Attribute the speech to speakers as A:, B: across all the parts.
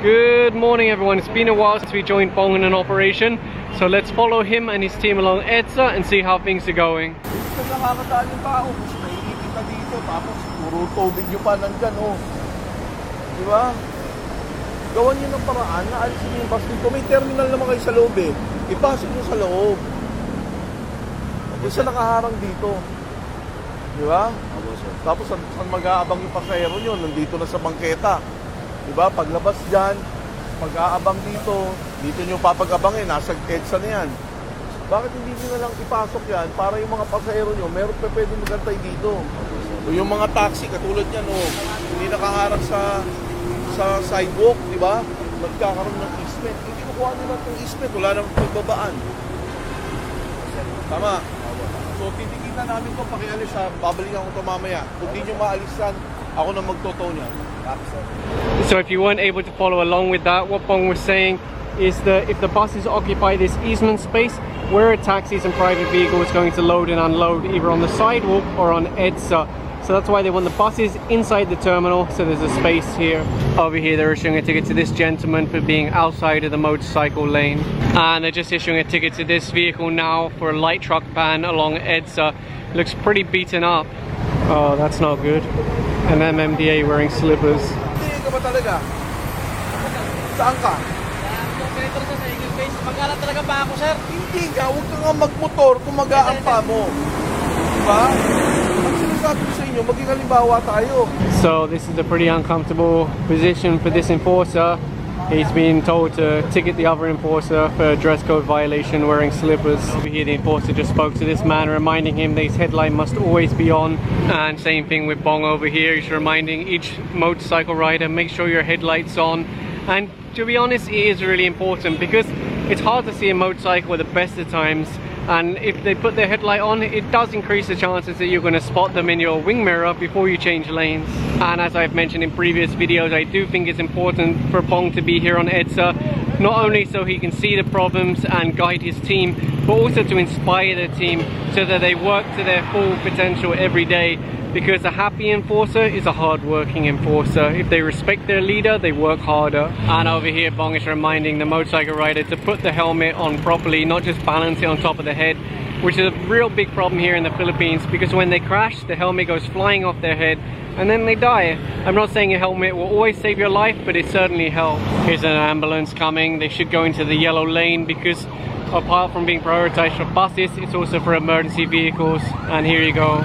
A: Good morning everyone, it's been a while since we joined Bong in an operation, so let's follow him and his team along EDSA and see how things are going.
B: Nakakataan yung tao, naiipit na dito, tapos puro tubig nyo pa nandyan, oh. Di ba? Gawan nyo ng paraan na alisin yung bus dito. May terminal naman kayo sa loob eh. Ipasok nyo sa loob. Isa nakaharang dito. Di ba? Tapos saan mag-aabang yung pasahero nyo? Nandito na sa bangketa. Di ba? Paglabas dyan, mag-aabang dito. Dito nyo papag-abangin. Nasa EDSA na yan. Bakit hindi nyo na lang ipasok yan para yung mga pasahero nyo, meron pa pwede magantay dito. O yung mga taxi, katulad yan, oh, hindi nakaharap sa sidewalk, di ba? Magkakaroon ng easement. Hindi kukuha nila itong easement. Wala nang pagbabaan. Tama. So, titikitan namin ito pakialis ha. Babalikan ko ito mamaya. Kung di nyo maalisan, ako na magtotow niya.
A: So if you weren't able to follow along with that, what Bong was saying is that if the buses occupy this easement space, where taxis and private vehicles going to load and unload either on the sidewalk or on EDSA. So that's why they want the buses inside the terminal, so there's a space here. Over here they're issuing a ticket to this gentleman for being outside of the motorcycle lane. And they're just issuing a ticket to this vehicle now for a light truck ban along EDSA. Looks pretty beaten up. Oh, that's not good. An MMDA wearing slippers.
B: Hindi ka ba talaga? Saan ka?
C: Mag-alat talaga pa ako, sir.
B: Hindi ka, huwag ka nga magmotor kung mag-aampa mo. Diba? Ang sinasabi ko sa inyo, maging halimbawa tayo.
A: So this is a pretty uncomfortable position for this enforcer. He's been told to ticket the other enforcer for a dress code violation wearing slippers. Over here the enforcer just spoke to this man, reminding him that his headlight must always be on. And same thing with Bong over here, he's reminding each motorcycle rider, make sure your headlight's on. And to be honest, it is really important because it's hard to see a motorcycle at the best of times, and if they put their headlight on, it does increase the chances that you're going to spot them in your wing mirror before you change lanes. And as I've mentioned in previous videos, I do think it's important for Bong to be here on EDSA, not only so he can see the problems and guide his team, but also to inspire the team so that they work to their full potential every day. Because a happy enforcer is a hard-working enforcer. If they respect their leader, they work harder. And over here, Bong is reminding the motorcycle rider to put the helmet on properly, not just balance it on top of the head, which is a real big problem here in the Philippines, because when they crash, the helmet goes flying off their head and then they die. I'm not saying a helmet will always save your life, but it certainly helps. Here's an ambulance coming. They should go into the yellow lane because apart from being prioritized for buses, it's also for emergency vehicles. And here you go.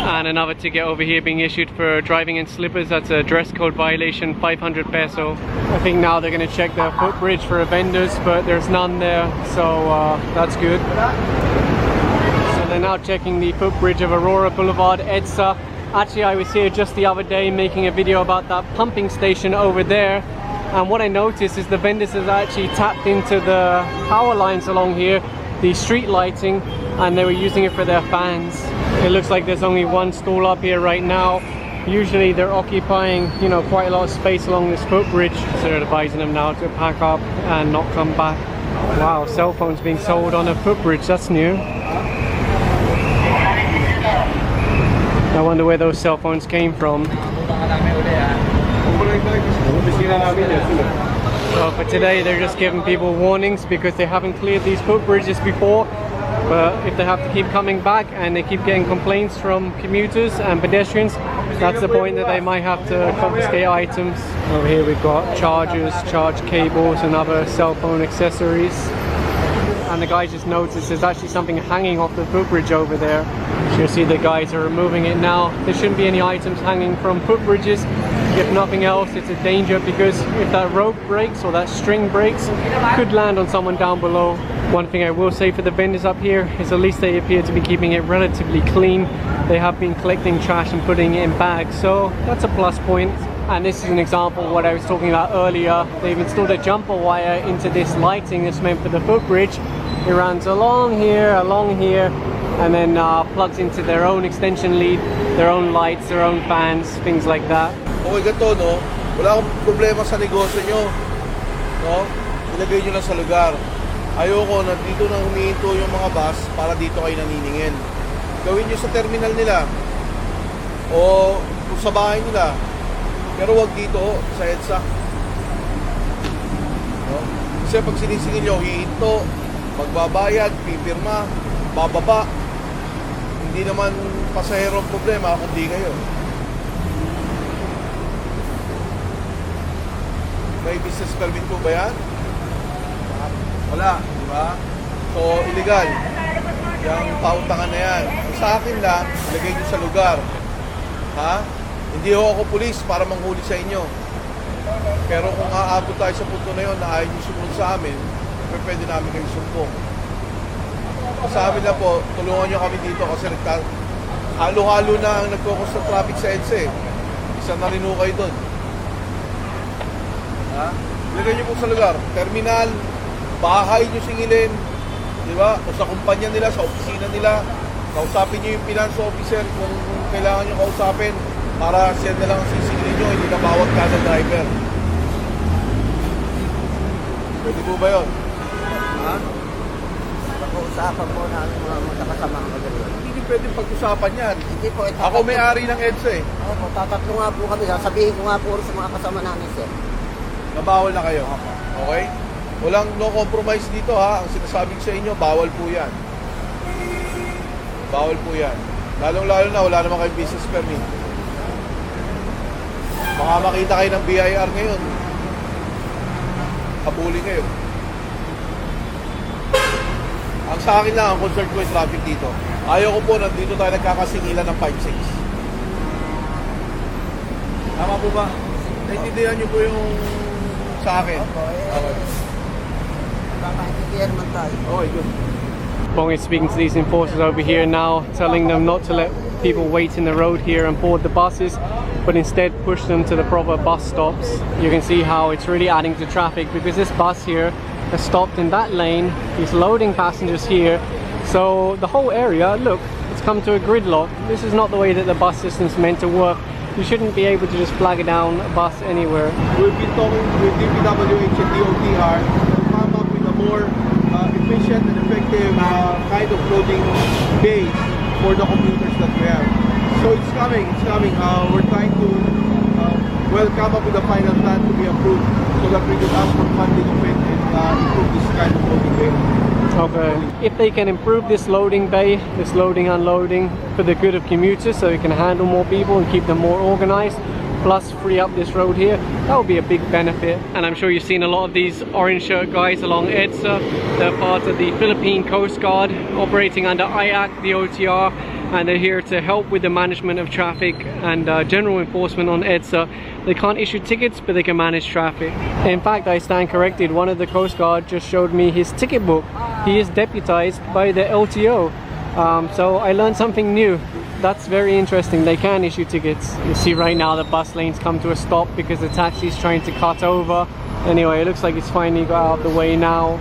A: And another ticket over here being issued for driving in slippers. That's a dress code violation, 500 peso. I think now they're going to check the footbridge for vendors, but there's none there, so that's good. So they're now checking the footbridge of Aurora Boulevard, EDSA. Actually, I was here just the other day making a video about that pumping station over there, and what I noticed is the vendors have actually tapped into the power lines along here, the street lighting, and they were using it for their fans. It looks like there's only one stall up here right now. Usually they're occupying, you know, quite a lot of space along this footbridge. So they're advising them now to pack up and not come back. Wow, cell phones being sold on a footbridge, that's new. I wonder where those cell phones came from. So for today they're just giving people warnings because they haven't cleared these footbridges before. But if they have to keep coming back and they keep getting complaints from commuters and pedestrians, that's the point that they might have to confiscate items. Over here we've got chargers, charge cables and other cell phone accessories. And the guy just noticed there's actually something hanging off the footbridge over there. So you'll see the guys are removing it now. There shouldn't be any items hanging from footbridges. If nothing else, it's a danger because if that rope breaks or that string breaks, it could land on someone down below. One thing I will say for the vendors up here is at least they appear to be keeping it relatively clean. They have been collecting trash and putting it in bags, so that's a plus point. And this is an example of what I was talking about earlier. They've installed a jumper wire into this lighting that's meant for the footbridge. It runs along here, and then plugs into their own extension lead, their own lights, their own fans, things like that.
B: Okay, gato, no? Wala akong problema sa negosyo nyo. No? Ilagay nyo lang sa lugar. Ayoko na dito na humihinto yung mga bus para dito kayo naniningin. Gawin nyo sa terminal nila. O kung sa bahay nila. Pero wag dito, sa EDSA. No? Kasi pag sinisingil nyo, hihinto, magbabayad, pipirma, bababa. Hindi naman pasahero ang problema, kundi kayo. May business permit po ba yan? Wala, di ba? So, illegal. Yung pautangan na yan. Sa akin lang, ilagay nyo sa lugar. Ha? Hindi ako pulis para manghuli sa inyo. Pero kung aabot tayo sa punto na yun na ayaw nyo sumunod sa amin, pwede namin kayo sumpong. Sa amin lang po, tulungan nyo kami dito kasi halo-halo na ang nagkukos sa traffic sa EDSA eh. Isa na rin kayo doon. Ha? Ilagay nyo po sa lugar. Terminal, bahay nyo singilin, di ba? O sa kumpanya nila, sa opisina nila, kausapin nyo yung finance officer kung kailangan nyo kausapin para siya na lang ang sisingilin nyo, hindi na bawag kada driver. Pwede po ba yun? Ha?
C: Pag-uusapan mo na ang mga magkakasama ang magagawa.
B: Hindi pwedeng pag-usapan yan.
C: Hindi po.
B: Ako may-ari ng EDSA eh.
C: Opo, tatatlo nga po kami. Sasabihin ko nga po sa mga kasama namin, sir.
B: Nabawal na kayo. Okay? Walang no compromise dito ha. Ang sinasabi ko sa inyo, bawal po yan. Bawal po yan. Lalong-lalo na, wala naman kayong business permit. Baka makita kayo ng BIR ngayon. Habulin kayo. Ang sa akin lang, ang concern ko yung traffic dito. Ayaw ko po, nandito tayo nagkakasingilan ng 5-6. Tama po ba? Naintindihan niyo po yung sa akin. Okay.
C: Kakaintindihan naman tayo.
B: Okay, good.
A: Bong is speaking to these enforcers over here now, telling them not to let people wait in the road here and board the buses, but instead push them to the proper bus stops. You can see how it's really adding to traffic because this bus here has stopped in that lane. He's loading passengers here. So the whole area, look, it's come to a gridlock. This is not the way that the bus system's meant to work. You shouldn't be able to just flag down a bus anywhere.
B: We've been talking with DPWH and DOTR to come up with a more efficient and effective kind of loading bay for the commuters that we have. So it's coming. We're trying to come up with a final plan to be approved so that we can ask for funding of it and improve this kind of loading bay.
A: Okay. If they can improve this loading bay, this loading unloading for the good of commuters so we can handle more people and keep them more organized, plus free up this road here, that would be a big benefit. And I'm sure you've seen a lot of these orange shirt guys along EDSA. They're part of the Philippine Coast Guard operating under IAC, the OTR, and they're here to help with the management of traffic and general enforcement on EDSA. They can't issue tickets, but they can manage traffic. In fact, I stand corrected. One of the Coast Guard just showed me his ticket book. He is deputized by the LTO. So I learned something new. That's very interesting. They can issue tickets. You see right now the bus lanes come to a stop because the taxi is trying to cut over. Anyway, it looks like it's finally got out of the way now.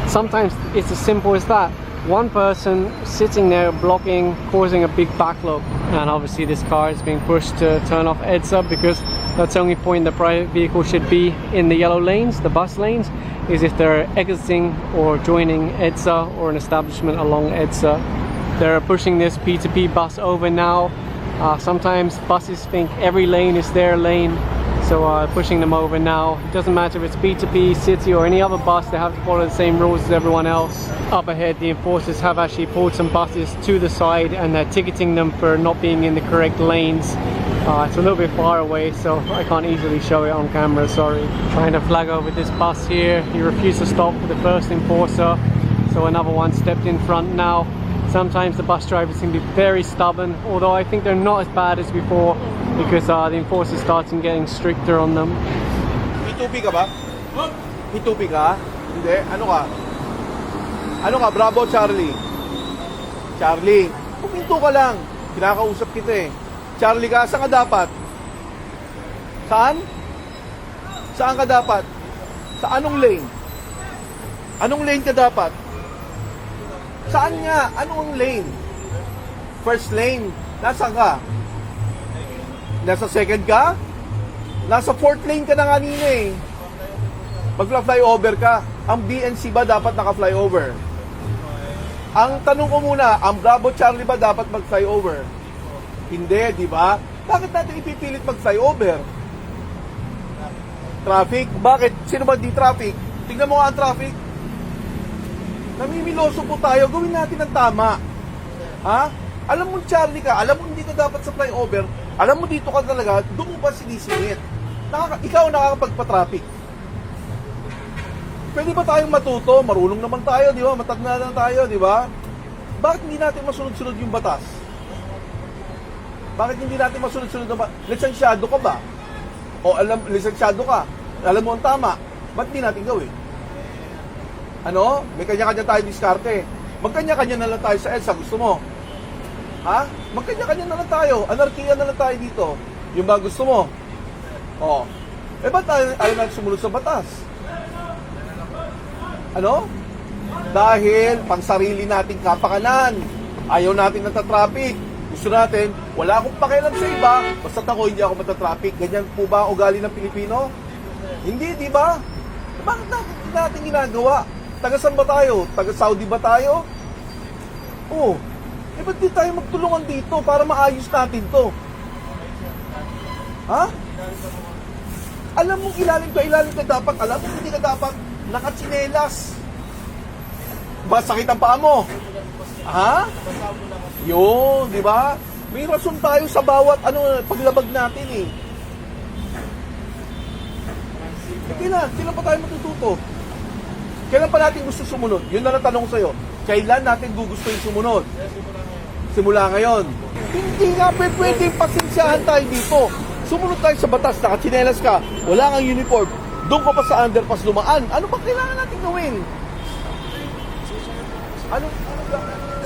A: Sometimes it's as simple as that. One person sitting there blocking, causing a big backlog. And obviously this car is being pushed to turn off EDSA because that's the only point the private vehicle should be in the yellow lanes, the bus lanes, is if they're exiting or joining EDSA or an establishment along EDSA. They're pushing this P2P bus over now. Sometimes buses think every lane is their lane, so pushing them over now. It doesn't matter if it's P2P, City or any other bus, they have to follow the same rules as everyone else. Up ahead, the enforcers have actually pulled some buses to the side and they're ticketing them for not being in the correct lanes. It's a little bit far away, so I can't easily show it on camera, sorry. Trying to flag over this bus here. He refused to stop for the first enforcer, so another one stepped in front now. Sometimes the bus drivers can be very stubborn, although I think they're not as bad as before because the enforcers starting getting stricter on them.
B: P2P ka ba? P2P ka? Hindi. Ano ka? Ano ka? Bravo, Charlie. Charlie, puminto ka lang. Kinakausap kita eh. Charlie ka, saan ka dapat? Saan? Saan ka dapat? Sa anong lane? Anong lane ka dapat? Saan nga? Anong lane? First lane. Nasaan ka? Nasa second ka? Nasa fourth lane ka na kanina eh. Mag-flyover ka. Ang BNC ba dapat naka-flyover? Ang tanong ko muna, ang Bravo Charlie ba dapat mag-flyover? Hindi, di ba? Bakit natin ipipilit mag-flyover? Traffic? Bakit? Sino ba di traffic? Tingnan mo nga ang traffic. Namimiloso po tayo, gawin natin ang tama. Ha? Alam mo, Charlie ka, alam mo hindi ka dapat sa flyover, alam mo dito ka talaga, doon mo pa sinisingit. Ikaw nakakapagpa-traffic. Pwede ba tayong matuto? Marunong naman tayo, di ba? Matanda na tayo, di ba? Bakit hindi natin masunod-sunod yung batas? Bakit hindi natin masunod-sunod yung batas? Lisensyado ka ba? O lisensyado ka? Alam mo ang tama? Ba't hindi natin gawin? Ano? May kanya-kanya tayo diskarte. Magkanya-kanya na lang tayo sa EDSA. Gusto mo? Ha? Magkanya-kanya na lang tayo. Anarkiya na lang tayo dito. Yung ba gusto mo? O. Ba't ayaw natin sumunod sa batas? Ano? Dahil pangsarili nating kapakanan. Ayaw natin natatraffic. Gusto natin, wala akong pakialam sa iba, basta ako hindi ako matatraffic. Ganyan po ba ang ugali ng Pilipino? Hindi, di ba? Bakit natin ginagawa? Taga-san ba tayo? Taga-Saudi ba tayo? Oh, ba't di tayo magtulungan dito para maayos natin to? Ha? Alam mo, ilalim ka dapat. Alam mo, hindi ka dapat nakatsinelas. Masakit ang paa mo. Ha? Yun, di ba? May rason tayo sa bawat paglabag natin eh. Kailan pa tayo matututo? Kailan pa natin gusto sumunod? Yun na lang tanong sa'yo. Kailan natin gugustuhin sumunod? Simula ngayon. Hindi nga pwedeng pasensyahan tayo dito. Sumunod tayo sa batas, nakatsinelas ka, wala kang uniform, doon ka pa sa underpass dumaan. Ano ba kailangan natin gawin?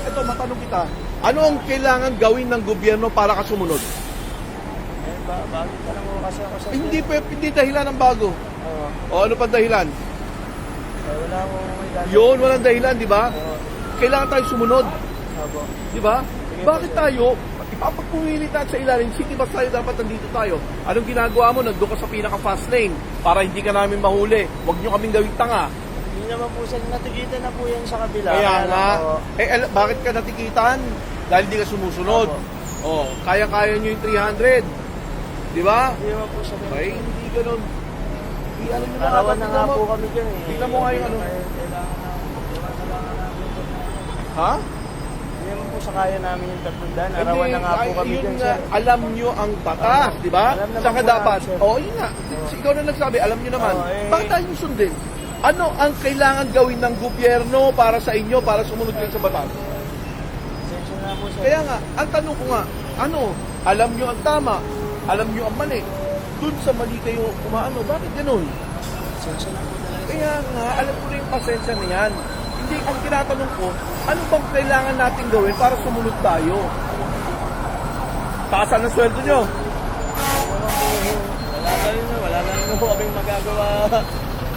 B: Ito, matanong kita. Ano ang kailangan gawin ng gobyerno para ka sumunod?
C: Bago pa lang mo kasi ako sa...
B: Hindi dahilan ng bago. O ano pa dahilan?
C: Wala akong may gagawin.
B: Yun, walang dahilan, di ba? Kailangan tayo sumunod.
C: Opo.
B: Di ba? Bakit tayo, ipapagpumilit natin sa ilalim, city bus tayo, dapat nandito tayo. Anong ginagawa mo? Nandun ka sa pinaka-fast lane para hindi ka namin mahuli. Huwag nyo kaming gawing tanga.
C: Hindi naman po sir, natikitan na po yan sa kabila.
B: Kaya nga.
C: Ako,
B: Bakit ka natikitan? Dahil hindi ka sumusunod.
C: Opo.
B: Kaya-kaya nyo yung 300. Di ba?
C: Hindi naman po sir.
B: Ay, hindi ganun. Alam nyo
C: Arawan na nga po kami dyan eh.
B: Tingnan mo nga yung ano.
C: Kailangan na,
B: Ha?
C: hindi naman po sa kaya namin yung 300. Arawan na nga po kami
B: Yun
C: dyan
B: nga,
C: sir.
B: alam nyo ang batas, di ba?
C: Alam naman
B: Saka
C: po
B: dapat.
C: namin, sir.
B: Oo, yun nga. Ikaw na nagsabi, alam nyo naman. Bakit tayo yung sundin? Ano ang kailangan gawin ng gobyerno para sa inyo, para sumunod kayo sa batas?
C: Sensya na po sir.
B: Kaya nga, ang tanong ko nga, alam nyo ang tama, alam nyo ang mali. Dun sa mali kayo kumaano, bakit ganun?
C: Sensya na po talaga.
B: Kaya nga, alam ko na yung pasensya na yan. Hindi, ang tinatanong ko, ano bang kailangan natin gawin para sumunod tayo? Taasan ang sweldo nyo.
C: Wala na rin po kaming magagawa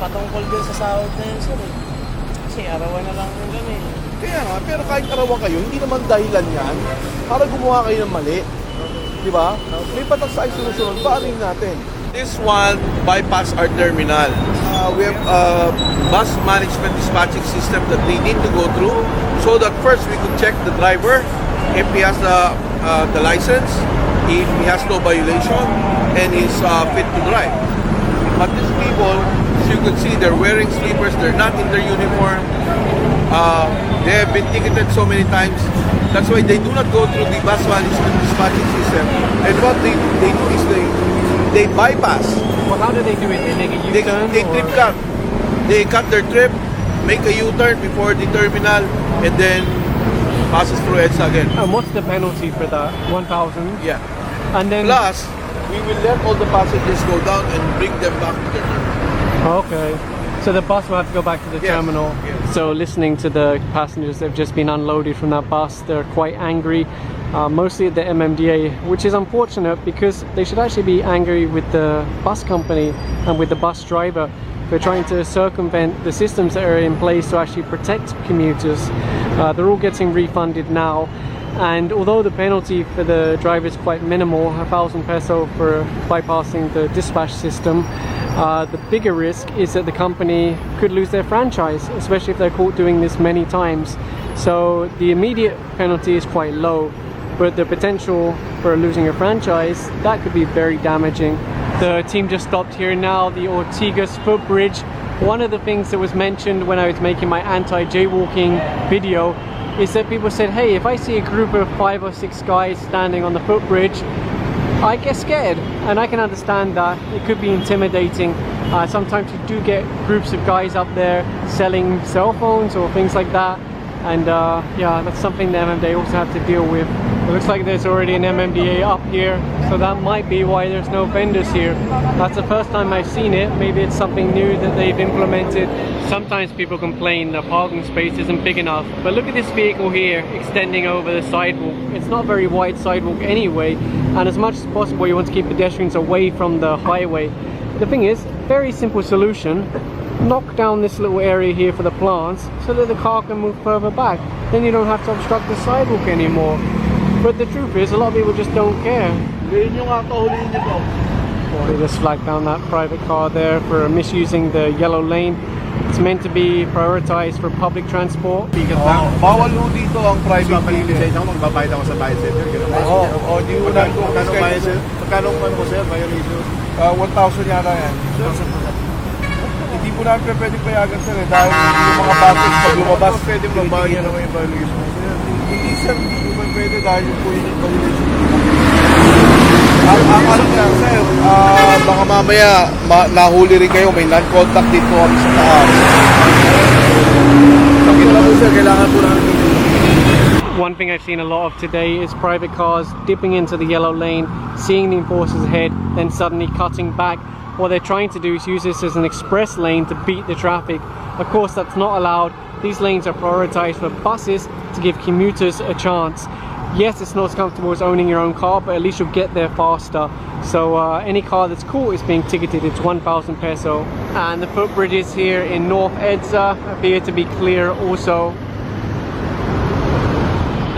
C: patungkol din sa sahod na yun sir. Kasi arawan na lang yung kami.
B: Kaya nga, pero kahit arawan kayo, hindi naman dahilan yan para gumawa kayo ng mali. Di ba? May patas ay sunod-sunod, paanin natin. This one bypass our terminal. We have a bus management dispatching system that they need to go through so that first we could check the driver if he has the license, if he has no violation, and is fit to drive. But these people, as you can see, they're wearing sleepers, they're not in their uniform. They have been ticketed so many times. That's why they do not go through the bus management dispatching system. And what they do is they bypass.
A: Well, how do they do it? They make a U-turn?
B: They trip cut. They cut their trip, make a U-turn before the terminal, and then passes through EDSA again.
A: And what's the penalty for that? 1,000?
B: Yeah.
A: And then...
B: Plus, we will let all the passengers go down and bring them back to their terminal.
A: Okay. So the bus will have to go back to the
B: Yes,
A: terminal.
B: yes.
A: So listening to the passengers, they've just been unloaded from that bus. They're quite angry, mostly at the MMDA, which is unfortunate because they should actually be angry with the bus company and with the bus driver. They're trying to circumvent the systems that are in place to actually protect commuters. They're all getting refunded now. And although the penalty for the driver is quite minimal, 1,000 peso for bypassing the dispatch system, the bigger risk is that the company could lose their franchise, especially if they're caught doing this many times. So the immediate penalty is quite low, but the potential for losing your franchise, that could be very damaging. The team just stopped here now, the Ortigas footbridge. One of the things that was mentioned when I was making my anti-jaywalking video is that people said, hey, if I see a group of 5 or 6 guys standing on the footbridge, I get scared, and I can understand that. It could be intimidating. Sometimes you do get groups of guys up there selling cell phones or things like that, and yeah, that's something the MMDA also have to deal with. It looks like there's already an MMDA up here, so that might be why there's no vendors here. That's the first time I've seen it. Maybe it's something new that they've implemented. Sometimes people complain the parking space isn't big enough, but look at this vehicle here extending over the sidewalk. It's not a very wide sidewalk anyway, and as much as possible you want to keep pedestrians away from the highway. The thing is, very simple solution. Knock down this little area here for the plants so that the car can move further back. Then you don't have to obstruct the sidewalk anymore. But the truth is, a lot of people just don't care. They just flagged down that private car there for misusing the yellow lane. It's meant to be prioritized for public transport.
B: Bawal ho dito ang private vehicle.
D: Ako magbabayad ako sa bicycle.
B: Di mo na
D: Magkano man po sir, violation?
B: 1,000 yata yan. Hindi po namin pwedeng payagan sir dahil yung mga buses pag lumabas
D: Pwedeng magbayad naman yung violation.
B: Hindi sir, hindi po pwede dahil yung po yung violation. Ang ano nga sir, baka mamaya nahuli rin kayo, may non-contact dito kami sa taas.
D: Sakit na po sir, kailangan po namin.
A: One thing I've seen a lot of today is private cars dipping into the yellow lane, seeing the enforcers ahead, then suddenly cutting back. What they're trying to do is use this as an express lane to beat the traffic. Of course, that's not allowed. These lanes are prioritized for buses to give commuters a chance. Yes, it's not as comfortable as owning your own car, but at least you'll get there faster. So any car that's caught is being ticketed. It's 1,000 peso. And the footbridges here in North EDSA appear to be clear also.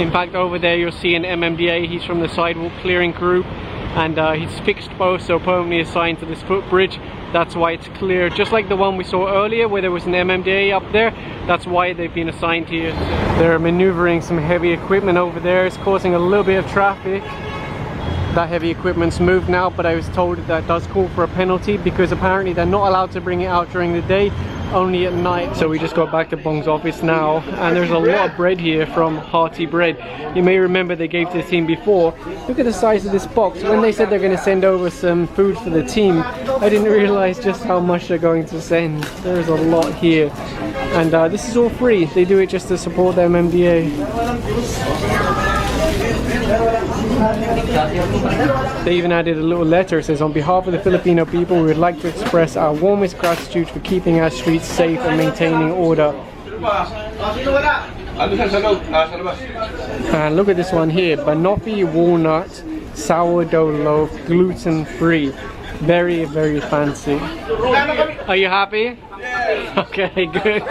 A: In fact, over there you'll see an MMDA. He's from the sidewalk clearing group, and he's fixed posts, so permanently assigned to this footbridge. That's why it's clear, just like the one we saw earlier where there was an MMDA up there. That's why they've been assigned here. They're maneuvering some heavy equipment over there. It's causing a little bit of traffic. That heavy equipment's moved now, but I was told that does call for a penalty because apparently they're not allowed to bring it out during the day, only at night. So we just got back to Bong's office now, and there's a lot of bread here from Hearty Bread. You may remember they gave to the team before. Look at the size of this box. When they said they're going to send over some food for the team, I didn't realize just how much they're going to send. There is a lot here, and this is all free. They do it just to support the MMDA. They even added a little letter. It says, on behalf of the Filipino people, we would like to express our warmest gratitude for keeping our streets safe and maintaining order. And look at this one here, banoffee walnut sourdough loaf, gluten free. Very, very fancy. Are you happy? Yeah. Okay, good.